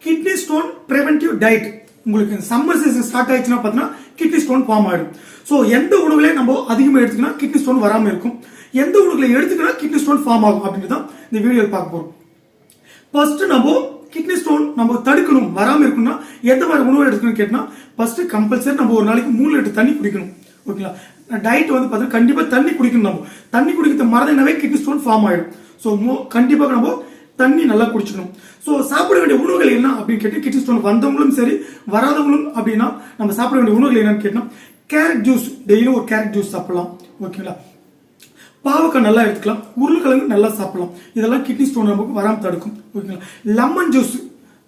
Kidney stone preventive diet. உங்களுக்கு summer season start ஆயிடுச்சுன்னா பார்த்தீங்கன்னா கிட்னி ஸ்டோன் ஃபார்ம் ஆயிடும். ஸோ எந்த உணவுகளே நம்ம அதிகமாக எடுத்துக்கினா கிட்னி ஸ்டோன் வராமல் இருக்கும், எந்த உணவுகளை எடுத்துக்கினா கிட்னி ஸ்டோன் ஃபார்ம் ஆகும் அப்படின்னு தான் இந்த வீடியோ பார்க்க போறோம். ஃபர்ஸ்ட் நம்ம கிட்னி ஸ்டோன் நம்ம தடுக்கணும் வராமல் இருக்கணும்னா எந்த மாதிரி உணவு எடுத்துக்கணும் கேட்டா, ஃபர்ஸ்ட் கம்பல்சரி நம்ம ஒரு நாளைக்கு 3 லிட்டர் தண்ணி குடிக்கணும். ஓகேங்களா? டயட் வந்து பார்த்தீங்கன்னா கண்டிப்பாக தண்ணி குடிக்கணும். நம்ம தண்ணி குடிக்கிறது மறந்தனாவே கிட்னி ஸ்டோன் ஃபார்ம் ஆயிடும். ஸோ கண்டிப்பாக நம்ம தண்ணி நல்லா குடிச்சுக்கணும். ஸோ சாப்பிட வேண்டிய உணவுகள் என்ன அப்படின்னு கேட்டு, கிட்னி ஸ்டோன் வந்தவங்களும் சரி வராதவங்களும் அப்படின்னா நம்ம சாப்பிட வேண்டிய உணவுகள் என்னன்னு கேட்டோம். கேரட் ஜூஸ், டெய்லியும் ஒரு கேரட் ஜூஸ் சாப்பிடலாம். ஓகேங்களா? பாவக்காய் நல்லா எடுத்துக்கலாம், உருளைக்கிழங்கு நல்லா சாப்பிடலாம். இதெல்லாம் கிட்னி ஸ்டோன் நமக்கு வராமல் தடுக்கும். ஓகேங்களா? லெமன் ஜூஸ்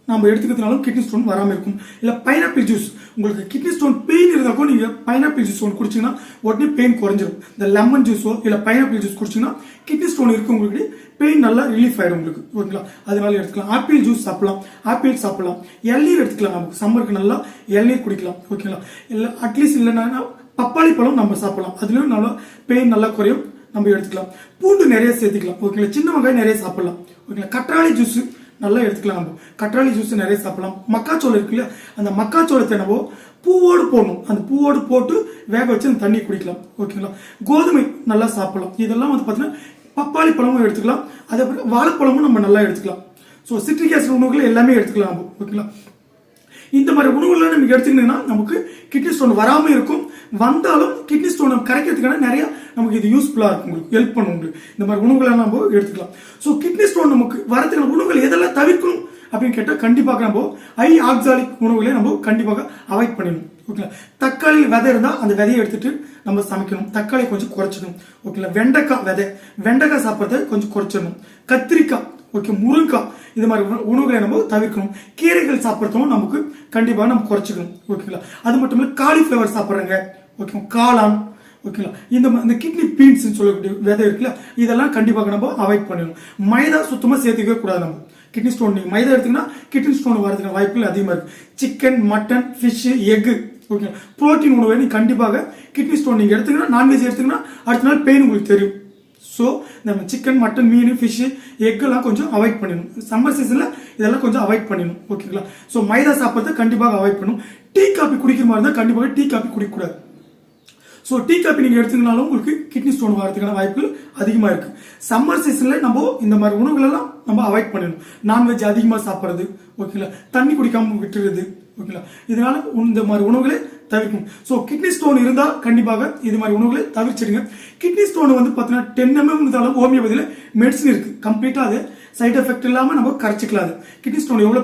நம்ம எடுத்துக்கிறதுனாலும் கிட்னி ஸ்டோன் வராமல் இருக்கும். இல்லை பைனாப்பிள் ஜூஸ், உங்களுக்கு கிட்னி ஸ்டோன் பெயின் இருந்தாலும் நீங்கள் பைனாப்பிள் ஜூஸ் ஒன்று குடிச்சிங்கன்னா உடனே பெயின் குறைஞ்சிரும். இந்த லெமன் ஜூஸோ இல்லை பைனாப்பிள் ஜூஸ் குடிச்சிங்கன்னா கிட்னி ஸ்டோன் இருக்கு உங்களுக்கு பெயின் நல்லா ரிலீஃப் ஆயிடும் உங்களுக்கு. ஓகேங்களா? அதனால எடுத்துக்கலாம். ஆப்பிள் ஜூஸ் சாப்பிடலாம், ஆப்பிள் சாப்பிடலாம். இளநீர் எடுத்துக்கலாம், நமக்கு சம்மருக்கு நல்லா இளநீர் குடிக்கலாம். ஓகேங்களா? இல்லை அட்லீஸ்ட் இல்லைன்னா பப்பாளி பழம் நம்ம சாப்பிடலாம், அதுலயும் நல்லா பெயின் நல்லா குறையும், நம்ம எடுத்துக்கலாம். பூண்டு நிறைய சேர்த்துக்கலாம். ஓகேங்களா? சின்ன வெங்காயம் நிறைய சாப்பிடலாம். ஓகேங்களா? கற்றாழை ஜூஸ் நல்லா எடுத்துக்கலாம். நம்ம கற்றாழை ஜூஸ் நிறைய சாப்பிடலாம். மக்காச்சோளம் இருக்கு இல்லையா, அந்த மக்காச்சோளத்தை நம்ம பூவோடு போடணும், அந்த பூவோடு போட்டு வேக வச்சு அந்த தண்ணி குடிக்கலாம். ஓகேங்களா? கோதுமை நல்லா சாப்பிடலாம். இதெல்லாம் வந்து பார்த்தீங்கன்னா பப்பாளி பழமும் எடுத்துக்கலாம், அதே போல வாழைப்பழமும் நம்ம நல்லா எடுத்துக்கலாம். ஸோ சிட்ரிக் ஆசிட் உணவுகள் எல்லாமே எடுத்துக்கலாம் நம்ம. ஓகேங்களா? இந்த மாதிரி உணவுகளை நம்ம எடுத்துக்கிட்டீங்கன்னா நமக்கு கிட்னி ஸ்டோன் வராமல் இருக்கும். வந்தாலும் கிட்னி ஸ்டோனை கரைக்கிறதுக்கான நிறைய நமக்கு இது யூஸ்ஃபுல்லா இருக்கும், உங்களுக்கு ஹெல்ப் பண்ணும். உங்களுக்கு இந்த மாதிரி உணவுகளை நம்ம எடுத்துக்கலாம். ஸோ கிட்னி ஸ்டோன் நமக்கு வரதுக்கான உணவுகள் எதெல்லாம் தவிர்க்கணும் அப்படின்னு கேட்டால், கண்டிப்பாக நம்ம ஹை ஆக்சாலிக் உணவுகளை நம்ம கண்டிப்பாக அவாய்ட் பண்ணிடணும். ஓகேங்களா? தக்காளி விதை இருந்தால் அந்த விதையை எடுத்துட்டு நம்ம சமைக்கணும். தக்காளி கொஞ்சம் குறைச்சிடணும். ஓகேங்களா? வெண்டைக்காய் சாப்பிட்றத கொஞ்சம் குறைச்சிடணும். கத்திரிக்காய், ஓகே, முருங்காய், இது மாதிரி உணவுகளை நம்ம தவிர்க்கணும். கீரைகள் சாப்பிட்றதும் நமக்கு கண்டிப்பாக நம்ம குறைச்சிக்கணும். ஓகேங்களா? அது மட்டும் இல்லை காலிஃபிளவர் சாப்பிட்றாங்க, ஓகே, காளான், ஓகேங்களா, இந்த கிட்னி பீன்ஸ் சொல்லக்கூடிய விதை இருக்குல்ல, இதெல்லாம் கண்டிப்பாக நம்ம அவாய்ட் பண்ணிடணும். மைதா சுத்தமாக சேர்த்துக்கவே கூடாது. நம்ம கிட்னி ஸ்டோன் நீங்கள் மைதா எடுத்தீங்கன்னா கிட்னி ஸ்டோன் வரதுக்கு வாய்ப்புகள் அதிகமாக இருக்கு. Chicken, mutton, fish, egg, okay, protein உணவை நீங்க கண்டிப்பாக கிட்னி ஸ்டோன் நீங்க எடுத்தீங்கன்னா, நான்வெஜ் எடுத்தீங்கன்னா அடுத்த நாள் பெயின் உங்களுக்கு தெரியும். ஸோ நம்ம சிக்கன், மட்டன், மீன், ஃபிஷ், எக்கெல்லாம் கொஞ்சம் அவாய்ட் பண்ணணும். சம்மர் சீசனில் இதெல்லாம் கொஞ்சம் அவாய்ட் பண்ணணும். ஓகேங்களா? ஸோ மைதா சாப்பிட்றத கண்டிப்பாக அவாய்ட் பண்ணணும். டீ காபி குடிக்கிற மாதிரி இருந்தால் கண்டிப்பாக டீ காபி குடிக்கக்கூடாது. ஸோ டீ காபி நீங்கள் எடுத்துக்கினாலும் உங்களுக்கு கிட்னி ஸ்டோன் வரதுக்கான வாய்ப்புகள் அதிகமாக இருக்கு. சம்மர் சீசனில் நம்ம இந்த மாதிரி உணவுகளெல்லாம் நம்ம அவாய்ட் பண்ணணும். நான்வெஜ் அதிகமாக சாப்பிட்றது, ஓகேங்களா, தண்ணி குடிக்காமல் விட்டுறது, ஓகேங்களா, இதனால இந்த மாதிரி உணவுகளை தவிர்க்கணும். ஸோ கிட்னி ஸ்டோன் இருந்தால் கண்டிப்பாக இது மாதிரி உணவுகளை தவிர்ச்சிடுங்க. கிட்னி ஸ்டோன் வந்து பார்த்தீங்கன்னா 10 mm இருந்தாலும் ஹோமியோபதியில் மெடிசன் இருக்கு, கம்ப்ளீட்டாக அது சைட் எஃபெக்ட் இல்லாமல் நம்ம கரைச்சிக்கலாம். கிட்னி ஸ்டோன் எவ்வளோ